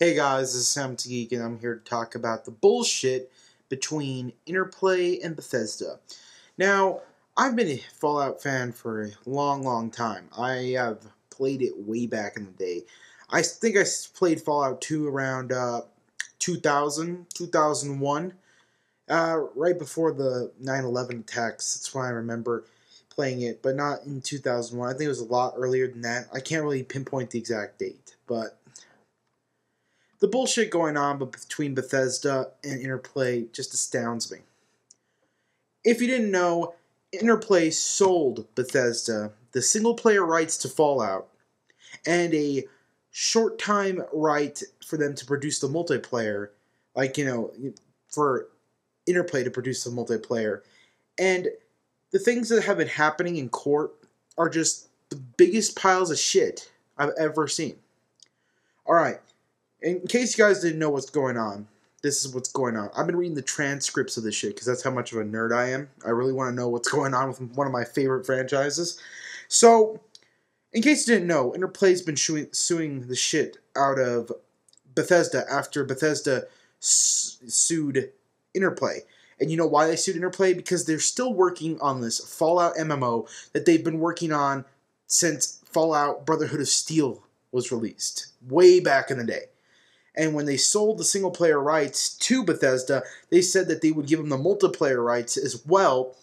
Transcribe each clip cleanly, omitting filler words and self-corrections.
Hey guys, this is Sam Geek, and I'm here to talk about the bullshit between Interplay and Bethesda. Now, I've been a Fallout fan for a long time. I have played it way back in the day. I think I played Fallout 2 around 2001, right before the 9/11 attacks. That's when I remember playing it, but not in 2001. I think it was a lot earlier than that. I can't really pinpoint the exact date, but the bullshit going on between Bethesda and Interplay just astounds me. If you didn't know, Interplay sold Bethesda the single-player rights to Fallout and a short-time right for them to produce the multiplayer, for Interplay to produce the multiplayer. And the things that have been happening in court are just the biggest piles of shit I've ever seen. Alright. In case you guys didn't know what's going on, this is what's going on. I've been reading the transcripts of this shit because that's how much of a nerd I am. I really want to know what's going on with one of my favorite franchises. So, in case you didn't know, Interplay's been suing the shit out of Bethesda after Bethesda sued Interplay. And you know why they sued Interplay? Because they're still working on this Fallout MMO that they've been working on since Fallout Brotherhood of Steel was released, way back in the day. And when they sold the single-player rights to Bethesda, they said that they would give them the multiplayer rights as well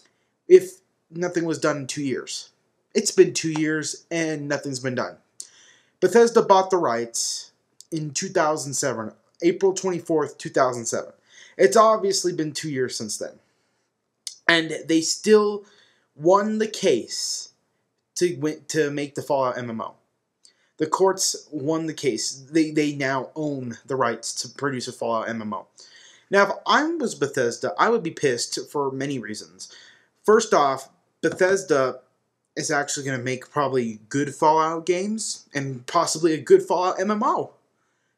if nothing was done in 2 years. It's been 2 years, and nothing's been done. Bethesda bought the rights in 2007, April 24th, 2007. It's obviously been 2 years since then. And they still won the case to make the Fallout MMO. The courts won the case. They now own the rights to produce a Fallout MMO. Now, if I was Bethesda, I would be pissed for many reasons. First off, Bethesda is actually going to make probably good Fallout games and possibly a good Fallout MMO.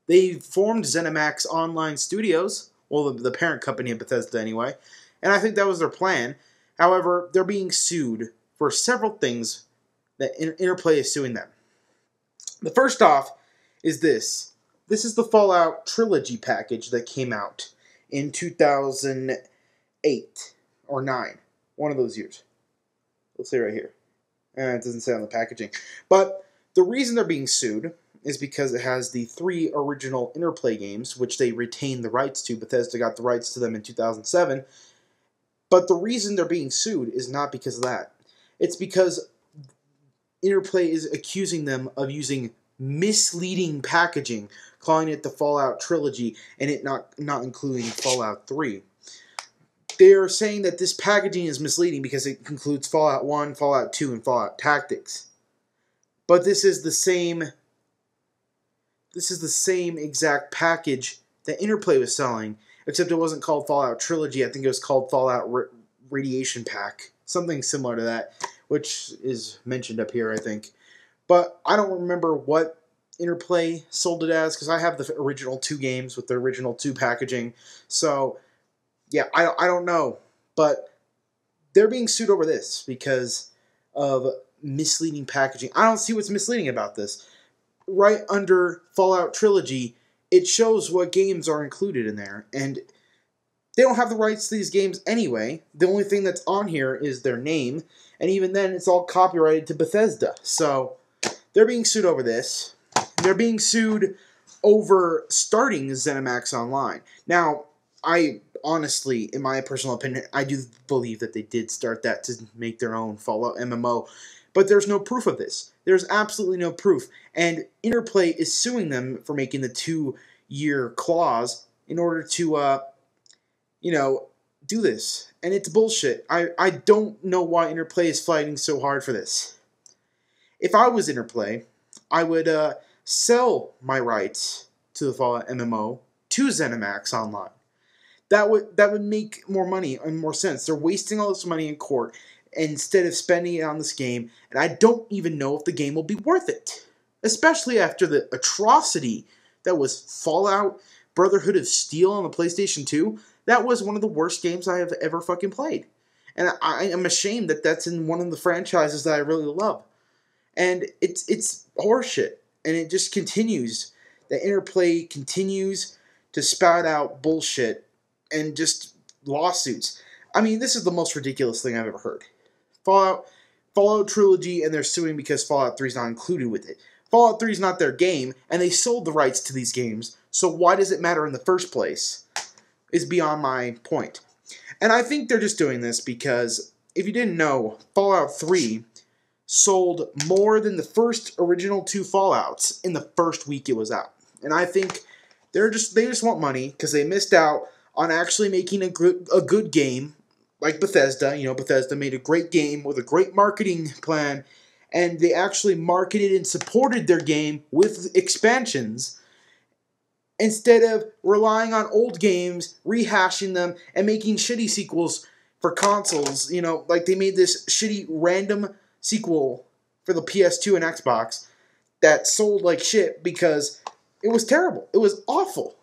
They formed ZeniMax Online Studios, well, the parent company of Bethesda anyway, and I think that was their plan. However, they're being sued for several things that Interplay is suing them. The first off is this. This is the Fallout Trilogy package that came out in 2008 or 9. One of those years. Let's say right here. It doesn't say on the packaging. But the reason they're being sued is because it has the 3 original Interplay games, which they retained the rights to. Bethesda got the rights to them in 2007. But the reason they're being sued is not because of that. It's because Interplay is accusing them of using misleading packaging, calling it the Fallout Trilogy, and it not including Fallout 3. They're saying that this packaging is misleading because it includes Fallout 1, Fallout 2, and Fallout Tactics. But this is the same exact package that Interplay was selling, except it wasn't called Fallout Trilogy. I think it was called Fallout Radiation Pack. Something similar to that, which is mentioned up here, I think. But I don't remember what Interplay sold it as, because I have the original 2 games with the original 2 packaging. So, yeah, I don't know. But they're being sued over this because of misleading packaging. I don't see what's misleading about this. Right under Fallout Trilogy, it shows what games are included in there. And they don't have the rights to these games anyway. The only thing that's on here is their name. And even then, it's all copyrighted to Bethesda. So, they're being sued over this. They're being sued over starting ZeniMax Online. Now, I honestly, in my personal opinion, I do believe that they did start that to make their own Fallout MMO. But there's no proof of this. There's absolutely no proof. And Interplay is suing them for making the 2-year clause in order to, do this. And it's bullshit. I don't know why Interplay is fighting so hard for this. If I was Interplay, I would sell my rights to the Fallout MMO to ZeniMax Online. That would make more money and more sense. They're wasting all this money in court instead of spending it on this game, and I don't even know if the game will be worth it. Especially after the atrocity that was Fallout Brotherhood of Steel on the PlayStation 2. That was one of the worst games I have ever fucking played. And I am ashamed that that's in one of the franchises that I really love. And it's horseshit. And it just continues that Interplay continues to spout out bullshit and just lawsuits. I mean, this is the most ridiculous thing I've ever heard. Fallout Trilogy, and they're suing because Fallout 3 is not included with it. Fallout 3 is not their game, and they sold the rights to these games, so why does it matter in the first place? Is beyond my point. And I think they're just doing this because, if you didn't know, Fallout 3 sold more than the first original 2 Fallouts in the first week it was out. And I think they just want money because they missed out on actually making a good game like Bethesda. You know, Bethesda made a great game with a great marketing plan, and they actually marketed and supported their game with expansions instead of relying on old games, rehashing them, and making shitty sequels for consoles. You know, like they made this shitty random sequel for the PS2 and Xbox that sold like shit because it was terrible. It was awful.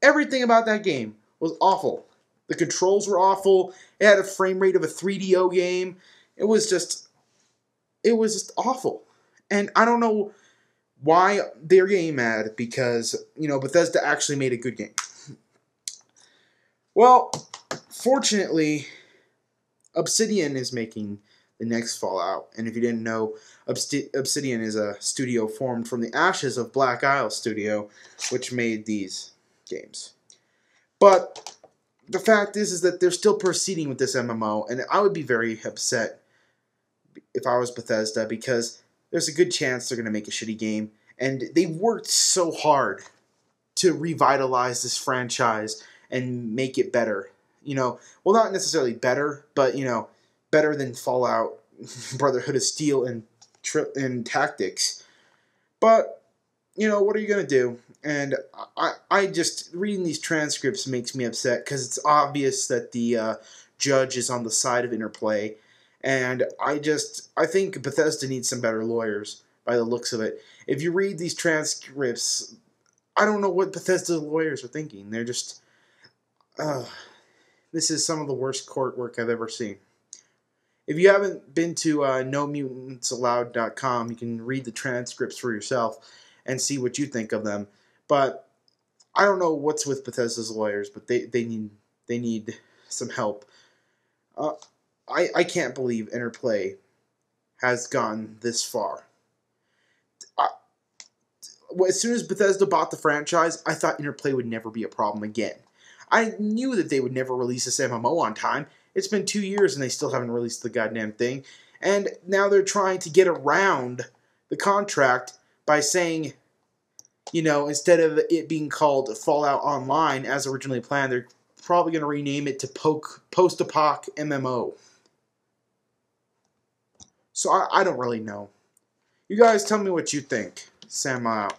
Everything about that game was awful. The controls were awful. It had a frame rate of a 3DO game. It was just awful. And I don't know why they're getting mad because, you know, Bethesda actually made a good game. Well, fortunately, Obsidian is making the next Fallout. And if you didn't know, Obsidian is a studio formed from the ashes of Black Isle Studio, which made these games. But the fact is that they're still proceeding with this MMO, and I would be very upset if I was Bethesda because there's a good chance they're going to make a shitty game, and they worked so hard to revitalize this franchise and make it better. You know, well, not necessarily better, but, you know, better than Fallout, Brotherhood of Steel, and Tactics. But, you know, what are you going to do? And I just, reading these transcripts makes me upset because it's obvious that the judge is on the side of Interplay. And I think Bethesda needs some better lawyers by the looks of it. If you read these transcripts, I don't know what Bethesda lawyers are thinking. They're just, this is some of the worst court work I've ever seen. If you haven't been to NoMutansAllowed.com, you can read the transcripts for yourself and see what you think of them. But I don't know what's with Bethesda's lawyers, but they need some help. I can't believe Interplay has gone this far. As soon as Bethesda bought the franchise, I thought Interplay would never be a problem again. I knew that they would never release this MMO on time. It's been 2 years and they still haven't released the goddamn thing. And now they're trying to get around the contract by saying, you know, instead of it being called Fallout Online as originally planned, they're probably going to rename it to Post-Apoc MMO. So I don't really know. You guys tell me what you think. Sam out.